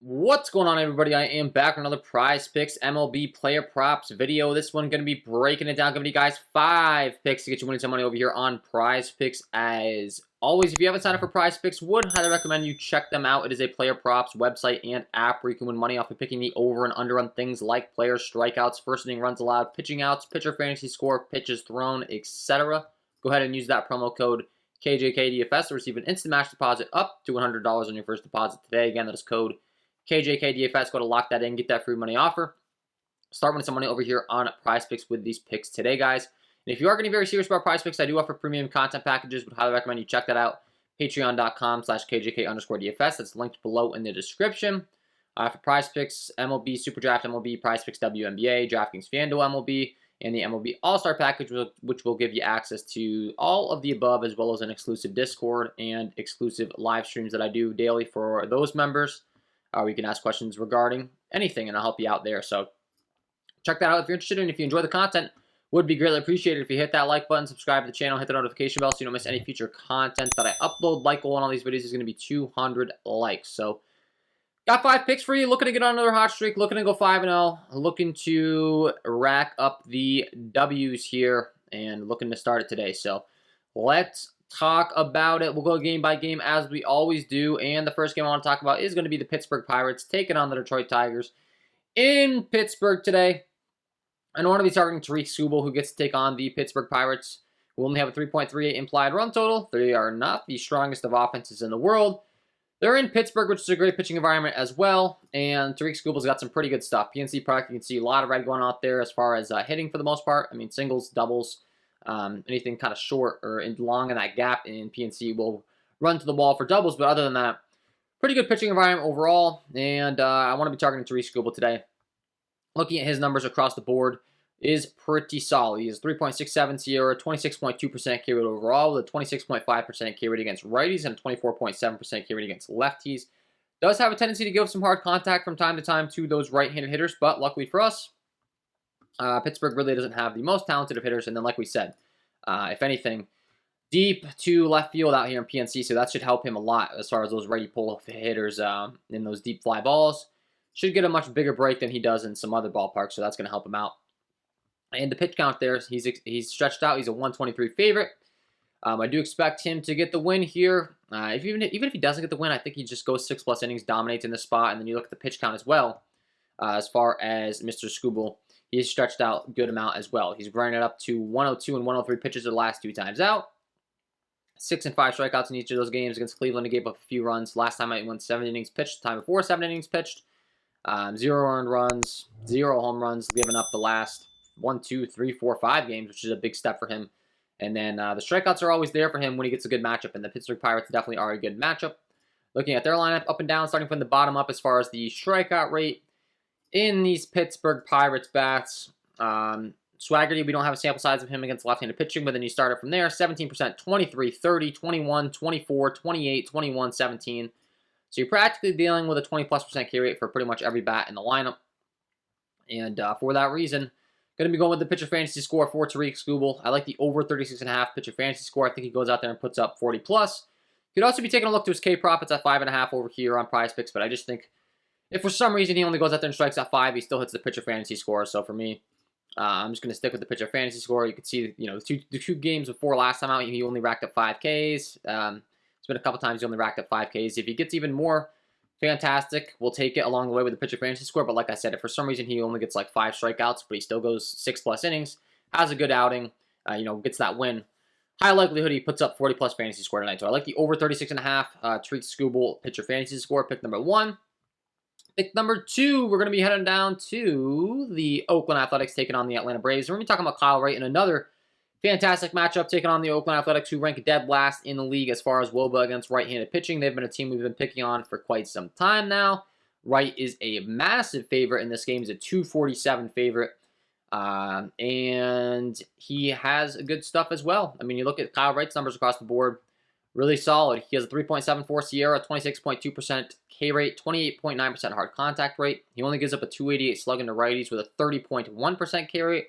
What's going on, everybody? I am back with another Prizepicks MLB player props video. This one going to be breaking it down, giving you guys 5 picks to get you winning some money over here on Prizepicks. As always, if you haven't signed up for Prizepicks, would highly recommend you check them out. It is a player props website and app where you can win money off of picking the over and under on things like players, strikeouts, first inning runs allowed, pitching outs, pitcher fantasy score, pitches thrown, etc. Go ahead and use that promo code KJK DFS to receive an instant match deposit up to $100 on your first deposit today. Again, that is code KJK DFS. Go to lock that in, get that free money offer. Start winning some money over here on Prizepicks with these picks today, guys. And if you are going to be very serious about Prizepicks, I do offer premium content packages. Would highly recommend you check that out. Patreon.com/KJK_DFS. That's linked below in the description. For Prizepicks, MLB Superdraft MLB, Prizepicks WNBA, DraftKings FanDuel MLB, and the MLB All-Star Package, which will give you access to all of the above, as well as an exclusive Discord and exclusive live streams that I do daily for those members. Where you can ask questions regarding anything, and I'll help you out there. So check that out if you're interested, and if you enjoy the content, would be greatly appreciated if you hit that like button, subscribe to the channel, hit the notification bell so you don't miss any future content that I upload. Like goal on all these videos is going to be 200 likes. So got 5 picks for you. Looking to get on another hot streak. Looking to go 5-0. Looking to rack up the W's here, and looking to start it today. So let's talk about it. We'll go game by game as we always do. And the first game I want to talk about is going to be the Pittsburgh Pirates taking on the Detroit Tigers in Pittsburgh today. And I want to be targeting Tariq Skubal, who gets to take on the Pittsburgh Pirates, who only have a 3.38 implied run total. They are not the strongest of offenses in the world. They're in Pittsburgh, which is a great pitching environment as well. And Tariq Skubal's got some pretty good stuff. PNC product, you can see a lot of red going out there as far as hitting for the most part. I mean, singles, doubles, anything kind of short or long in that gap in PNC will run to the wall for doubles. But other than that, pretty good pitching environment overall. And I want to be targeting Tariq Skubal today. Looking at his numbers across the board is pretty solid. He has 3.67 SIERA, 26.2% K rate overall, with a 26.5% K rate against righties and a 24.7% K rate against lefties. Does have a tendency to give some hard contact from time to time to those right-handed hitters, but luckily for us, Pittsburgh really doesn't have the most talented of hitters. And then, like we said, if anything, deep to left field out here in PNC, so that should help him a lot as far as those righty pull hitters in those deep fly balls. Should get a much bigger break than he does in some other ballparks, so that's going to help him out. And the pitch count there, he's stretched out. He's a 123 favorite. I do expect him to get the win here. Even if he doesn't get the win, I think he just goes 6+ innings, dominates in the spot. And then you look at the pitch count as well. As far as Mr. Skubal, he's stretched out a good amount as well. He's grinded up to 102 and 103 pitches the last 2 times out. 6 and 5 strikeouts in each of those games. Against Cleveland, he gave up a few runs. Last time I went 7 innings pitched. The time before, 7 innings pitched. 0 earned runs, 0 home runs, giving up the last 1, 2, 3, 4, 5 games, which is a big step for him. And then the strikeouts are always there for him when he gets a good matchup, and the Pittsburgh Pirates definitely are a good matchup. Looking at their lineup up and down, starting from the bottom up as far as the strikeout rate in these Pittsburgh Pirates bats. Swaggerty, we don't have a sample size of him against left-handed pitching, but then you start it from there. 17%, 23, 30, 21, 24, 28, 21, 17. So you're practically dealing with a 20+% K rate for pretty much every bat in the lineup. And for that reason, going to be going with the pitcher fantasy score for Tariq Skubal. I like the over 36.5 pitcher fantasy score. I think he goes out there and puts up 40+. Could also be taking a look to his K prop. It's at 5.5 over here on Prizepicks, but I just think if for some reason he only goes out there and strikes at 5, he still hits the pitcher fantasy score. So for me, I'm just going to stick with the pitcher fantasy score. You can see, the two games before last time out, he only racked up 5 Ks. It's been a couple times he only racked up 5 Ks. If he gets even more, fantastic. We'll take it along the way with the pitcher fantasy score. But like I said, if for some reason he only gets like 5 strikeouts, but he still goes 6+ innings, has a good outing, gets that win, high likelihood he puts up 40+ fantasy score tonight. So I like the over 36.5 Tariq Skubal pitcher fantasy score, pick number 1. Pick number 2, we're going to be heading down to the Oakland Athletics taking on the Atlanta Braves. We're going to be talking about Kyle Wright in another fantastic matchup, taking on the Oakland Athletics, who rank dead last in the league as far as WOBA against right-handed pitching. They've been a team we've been picking on for quite some time now. Wright is a massive favorite in this game. He's a 247 favorite. And he has good stuff as well. I mean, you look at Kyle Wright's numbers across the board, really solid. He has a 3.74 SIERA, 26.2% K rate, 28.9% hard contact rate. He only gives up a 288 slug into righties with a 30.1% K rate.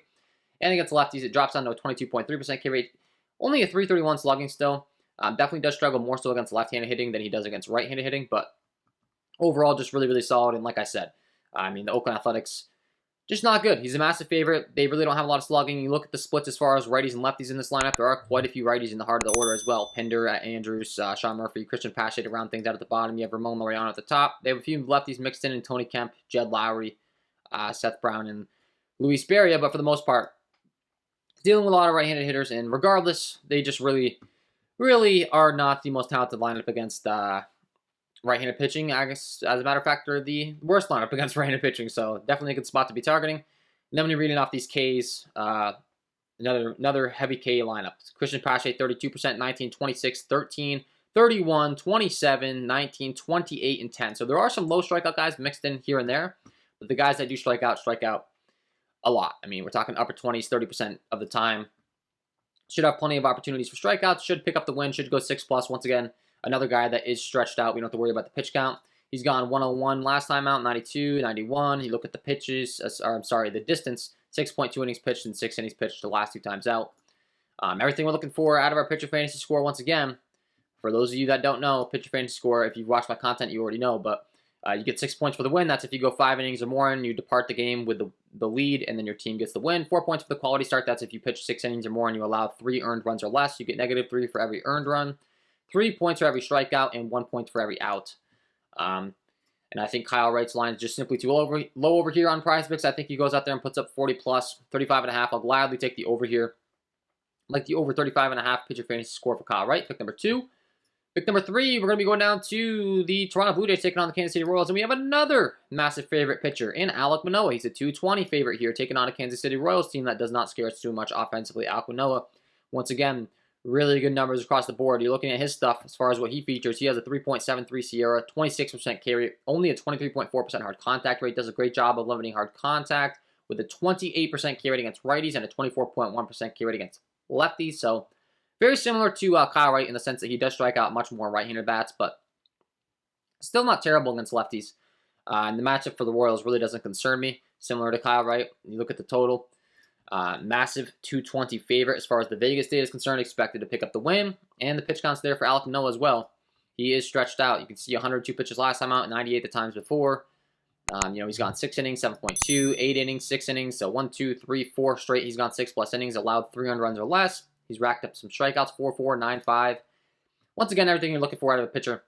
And against lefties, it drops down to a 22.3% K rate. Only a 331 slugging still. Definitely does struggle more so against left-handed hitting than he does against right-handed hitting. But overall, just really, really solid. And like I said, I mean, the Oakland Athletics, just not good. He's a massive favorite. They really don't have a lot of slugging. You look at the splits as far as righties and lefties in this lineup. There are quite a few righties in the heart of the order as well. Pinder, Andrews, Sean Murphy, Christian Pache to round things out at the bottom. You have Ramon Laureano at the top. They have a few lefties mixed in Tony Kemp, Jed Lowry, Seth Brown, and Luis Berria. But for the most part, dealing with a lot of right-handed hitters. And regardless, they just really, really are not the most talented lineup against right-handed pitching. I guess, as a matter of fact, they're the worst lineup against right-handed pitching, so definitely a good spot to be targeting. And then when you're reading off these Ks, another heavy K lineup. Christian Pache, 32%, 19, 26, 13, 31, 27, 19, 28, and 10. So there are some low strikeout guys mixed in here and there, but the guys that do strike out a lot. I mean, we're talking upper 20s, 30% of the time. Should have plenty of opportunities for strikeouts, should pick up the win, should go 6+. Once again, another guy that is stretched out. We don't have to worry about the pitch count. He's gone 101 last time out, 92, 91. You look at the pitches, the distance, 6.2 innings pitched and 6 innings pitched the last 2 times out. Everything we're looking for out of our pitcher fantasy score, once again, for those of you that don't know, pitcher fantasy score, if you've watched my content, you already know, but you get 6 points for the win. That's if you go 5 innings or more and you depart the game with the lead, and then your team gets the win. 4 points for the quality start. That's if you pitch 6 innings or more and you allow 3 earned runs or less. You get -3 for every earned run, 3 points for every strikeout, and 1 point for every out. And I think Kyle Wright's line is just simply too low over here on Prizepicks. I think he goes out there and puts up 40+, 35.5. I'll gladly take the over here. I like the over 35.5 pitcher fantasy score for Kyle Wright. Pick number 2. Pick number 3, we're going to be going down to the Toronto Blue Jays taking on the Kansas City Royals. And we have another massive favorite pitcher in Alek Manoah. He's a 220 favorite here, taking on a Kansas City Royals team that does not scare us too much offensively. Alek Manoah, once again, really good numbers across the board. You're looking at his stuff as far as what he features. He has a 3.73 SIERA, 26% K rate, only a 23.4% hard contact rate. Does a great job of limiting hard contact with a 28% K rate against righties and a 24.1% K rate against lefties. So very similar to Kyle Wright in the sense that he does strike out much more right-handed bats, but still not terrible against lefties. And the matchup for the Royals really doesn't concern me. Similar to Kyle Wright, you look at the total. Massive 220 favorite as far as the Vegas data is concerned, expected to pick up the win, and the pitch count's there for Alek Manoah as well. He is stretched out. You can see 102 pitches last time out, 98 the times before. He's gone 6 innings, 7.2, 8 innings, 6 innings, so 1, 2, 3, 4 straight. He's gone 6+ innings, allowed 300 runs or less. He's racked up some strikeouts, 4-4, 9-5. Once again, everything you're looking for out of a pitcher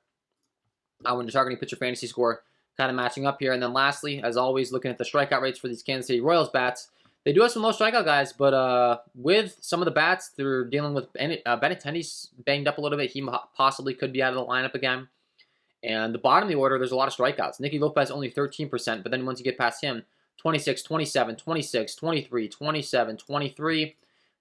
when you're targeting pitcher fantasy score, kind of matching up here. And then lastly, as always, looking at the strikeout rates for these Kansas City Royals bats. They do have some low strikeout guys, but with some of the bats, they're dealing with Benintendi's banged up a little bit. He possibly could be out of the lineup again. And the bottom of the order, there's a lot of strikeouts. Nicky Lopez only 13%, but then once you get past him, 26, 27, 26, 23, 27, 23.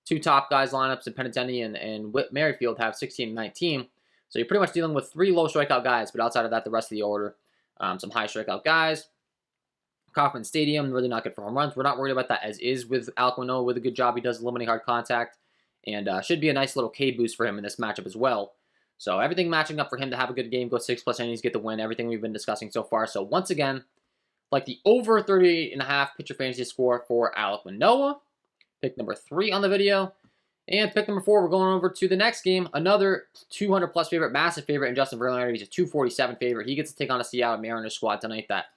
2 top guys lineups in Benintendi and Whit Merrifield have 16 and 19. So you're pretty much dealing with 3 low strikeout guys, but outside of that, the rest of the order, some high strikeout guys. Kauffman Stadium, really not good for home runs. We're not worried about that as is with Alek Manoah with a good job. He does limiting hard contact, and should be a nice little K boost for him in this matchup as well. So everything matching up for him to have a good game, go 6+ innings, get the win, everything we've been discussing so far. So once again, like the over 38.5 pitcher fantasy score for Alek Manoah. Pick number 3 on the video. And pick number 4, we're going over to the next game. Another 200+ favorite, massive favorite in Justin Verlander. He's a 247 favorite. He gets to take on a Seattle Mariners squad tonight that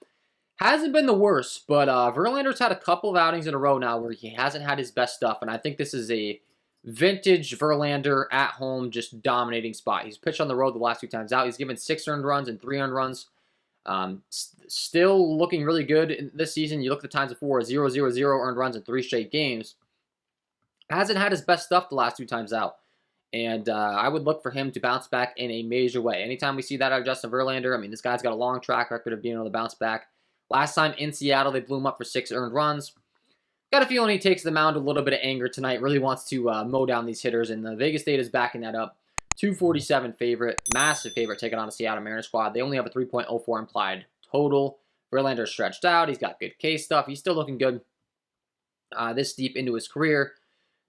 hasn't been the worst, but Verlander's had a couple of outings in a row now where he hasn't had his best stuff, and I think this is a vintage Verlander at home just dominating spot. He's pitched on the road the last 2 times out. He's given 6 earned runs and 3 earned runs. Still looking really good this season. You look at the times before, 0-0-0 earned runs in 3 straight games. Hasn't had his best stuff the last 2 times out. And I would look for him to bounce back in a major way. Anytime we see that out of Justin Verlander, I mean, this guy's got a long track record of being able to bounce back. Last time in Seattle, they blew him up for 6 earned runs. Got a feeling he takes the mound a little bit of anger tonight. Really wants to mow down these hitters, and the Vegas data is backing that up. 247 favorite, massive favorite taking on a Seattle Mariners squad. They only have a 3.04 implied total. Verlander's stretched out. He's got good K stuff. He's still looking good this deep into his career.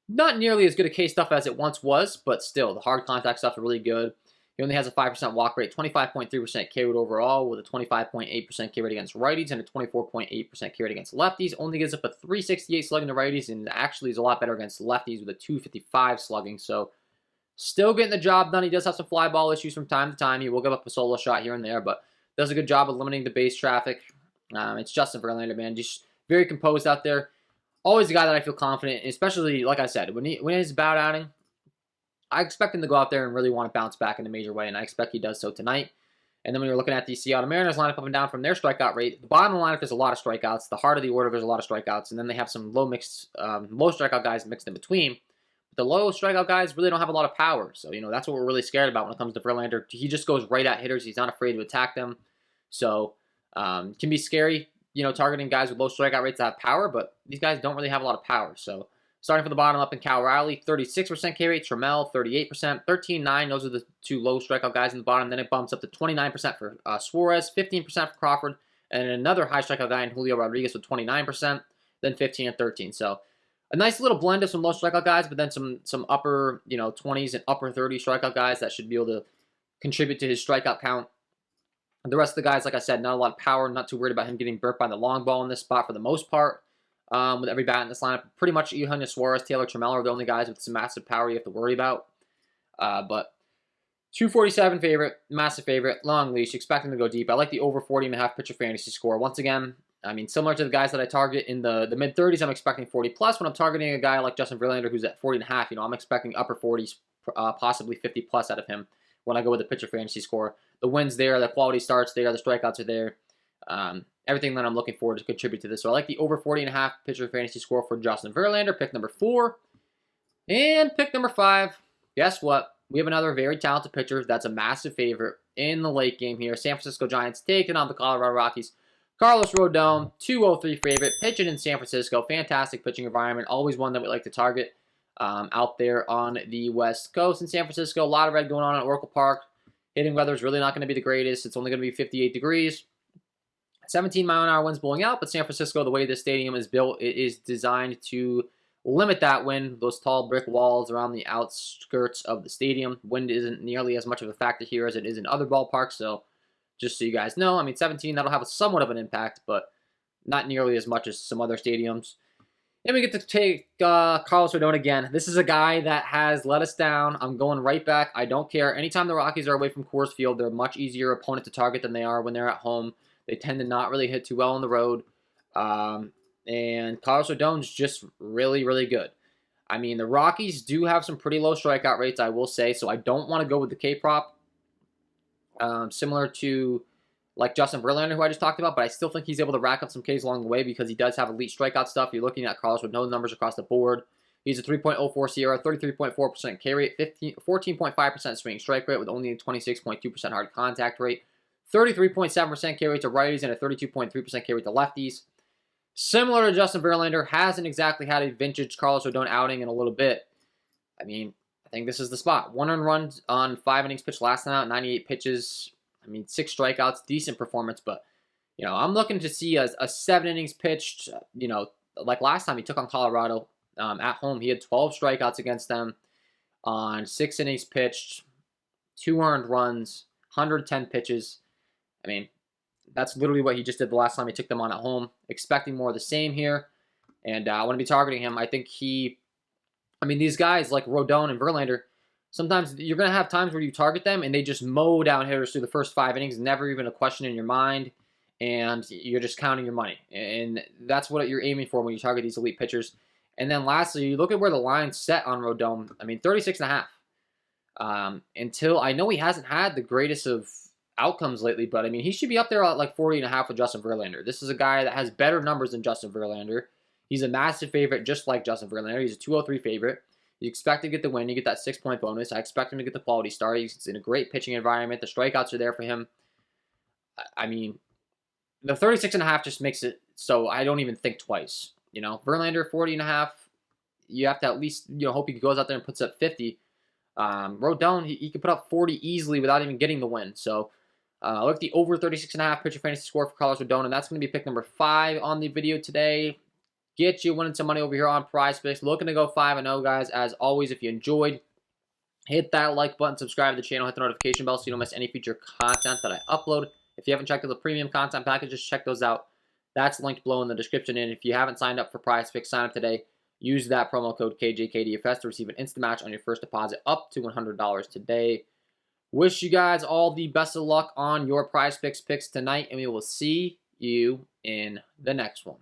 Not nearly as good a K stuff as it once was, but still, the hard contact stuff is really good. He only has a 5% walk rate, 25.3% K rate overall, with a 25.8% K rate against righties and a 24.8% K rate against lefties. Only gives up a 368 slugging to righties, and actually is a lot better against lefties with a 255 slugging. So, still getting the job done. He does have some fly ball issues from time to time. He will give up a solo shot here and there, but does a good job of limiting the base traffic. It's Justin Verlander, man. Just very composed out there. Always a guy that I feel confident, especially, like I said, when he's bout outing, I expect him to go out there and really want to bounce back in a major way, and I expect he does so tonight. And then when you're looking at the Seattle Mariners lineup up and down from their strikeout rate, the bottom of the lineup there's a lot of strikeouts. The heart of the order there's a lot of strikeouts, and then they have some low strikeout guys mixed in between. But the low strikeout guys really don't have a lot of power, so that's what we're really scared about when it comes to Verlander. He just goes right at hitters. He's not afraid to attack them, so can be scary. Targeting guys with low strikeout rates that have power, but these guys don't really have a lot of power. So starting from the bottom up in Cal Raleigh, 36% K rate, Trammell, 38%, 13.9. Those are the two low strikeout guys in the bottom. Then it bumps up to 29% for Suarez, 15% for Crawford, and another high strikeout guy in Julio Rodriguez with 29%, then 15 and 13. So a nice little blend of some low strikeout guys, but then some upper 20s and upper 30 strikeout guys that should be able to contribute to his strikeout count. The rest of the guys, like I said, not a lot of power. Not too worried about him getting burnt by the long ball in this spot for the most part. With every bat in this lineup, pretty much Eugenio Suarez, Taylor Trammell are the only guys with some massive power you have to worry about. But 247 favorite, massive favorite, long leash, expecting to go deep. I like the over 40.5 pitcher fantasy score. Once again, similar to the guys that I target in the mid-30s, I'm expecting 40 plus. When I'm targeting a guy like Justin Verlander who's at 40.5, I'm expecting upper 40s, possibly 50 plus out of him when I go with the pitcher fantasy score. The wins there, the quality starts there, the strikeouts are there. Everything that I'm looking for to contribute to this. So I like the over 40.5 pitcher fantasy score for Justin Verlander, pick number 4. And pick number 5, guess what? We have another very talented pitcher that's a massive favorite in the late game here. San Francisco Giants taking on the Colorado Rockies. Carlos Rodon, 203 favorite, pitching in San Francisco. Fantastic pitching environment. Always one that we like to target out there on the West Coast in San Francisco. A lot of red going on at Oracle Park. Hitting weather is really not going to be the greatest. It's only going to be 58 degrees. 17-mile-an-hour winds blowing out, but San Francisco, the way this stadium is built, it is designed to limit that wind. Those tall brick walls around the outskirts of the stadium. Wind isn't nearly as much of a factor here as it is in other ballparks, so just so you guys know, 17, that'll have somewhat of an impact, but not nearly as much as some other stadiums. Then we get to take Carlos Rodon again. This is a guy that has let us down. I'm going right back. I don't care. Anytime the Rockies are away from Coors Field, they're a much easier opponent to target than they are when they're at home. They tend to not really hit too well on the road. And Carlos Rodon's just really, really good. The Rockies do have some pretty low strikeout rates, I will say, so I don't want to go with the K-prop. Similar to like Justin Verlander, who I just talked about, but I still think he's able to rack up some Ks along the way because he does have elite strikeout stuff. You're looking at Carlos Rodon numbers across the board. He's a 3.04 SIERA, 33.4% K rate, 14.5% swing strike rate with only a 26.2% hard contact rate, 33.7% K rate to righties, and a 32.3% K rate to lefties. Similar to Justin Verlander, hasn't exactly had a vintage Carlos Rodon outing in a little bit. I think this is the spot. 1 earned run on 5 innings pitched last night, 98 pitches. 6 strikeouts, decent performance, but, I'm looking to see a 7 innings pitched, like last time he took on Colorado at home. He had 12 strikeouts against them on 6 innings pitched, 2 earned runs, 110 pitches. That's literally what he just did the last time he took them on at home. Expecting more of the same here, and I want to be targeting him. I think these guys like Rodon and Verlander, sometimes you're going to have times where you target them and they just mow down hitters through the first 5 innings, never even a question in your mind, and you're just counting your money. And that's what you're aiming for when you target these elite pitchers. And then lastly, you look at where the line's set on Rodon. 36.5. Until I know he hasn't had the greatest of outcomes lately, but he should be up there at like 40.5 with Justin Verlander. This is a guy that has better numbers than Justin Verlander. He's a massive favorite just like Justin Verlander. He's a 203 favorite. You expect to get the win. You get that 6-point bonus. I expect him to get the quality start. He's in a great pitching environment. The strikeouts are there for him. The 36.5 just makes it so I don't even think twice. Verlander 40.5. You have to at least hope he goes out there and puts up 50. Rodon, he could put up 40 easily without even getting the win. So look at the over 36.5 pitcher fantasy score for Carlos Rodon, and that's going to be pick number 5 on the video today. Get you winning some money over here on Prizepicks. Looking to go 5-0, guys. As always, if you enjoyed, hit that like button, subscribe to the channel, hit the notification bell so you don't miss any future content that I upload. If you haven't checked out the premium content packages, check those out. That's linked below in the description. And if you haven't signed up for Prizepicks, sign up today. Use that promo code KJK DFS to receive an instant match on your first deposit up to $100 today. Wish you guys all the best of luck on your Prizepicks picks tonight, and we will see you in the next one.